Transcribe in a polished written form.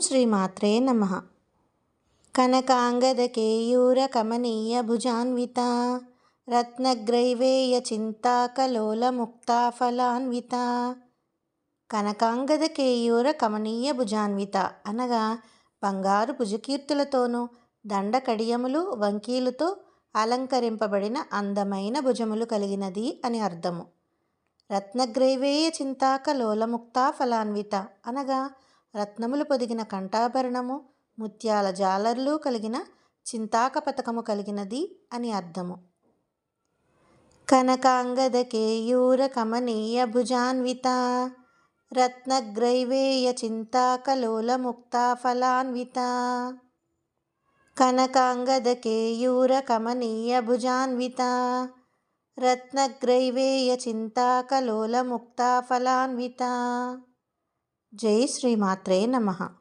శ్రీమాత్రే నమః. కనకాంగదకేయూర కమనీయ భుజాన్విత రత్నగ్రైవేయ చింతాకలోల ముక్తాఫలాన్విత. కనకాంగదకేయూర కమనీయ భుజాన్విత అనగా బంగారు భుజకీర్తులతోనూ దండకడియములు వంకీలతో అలంకరింపబడిన అందమైన భుజములు కలిగినది అని అర్థము. రత్నగ్రైవేయ చింతాకలోల ముక్తాఫలాన్విత అనగా రత్నములు పొదిగిన కంఠాభరణము ముత్యాల జాలర్లు కలిగిన చింతాక పతకము కలిగినది అని అర్థము. కనకాంగదకేయూర కమనీయ భుజాన్విత రత్నగ్రైవేయ చింతాకలోల ముక్తాఫలాన్విత. కనకాంగదకేయూర కమనీయ భుజాన్విత రత్నగ్రైవేయ చింతాకలోల ముక్తాఫలాన్విత. జై శ్రీమాత్రే నమః.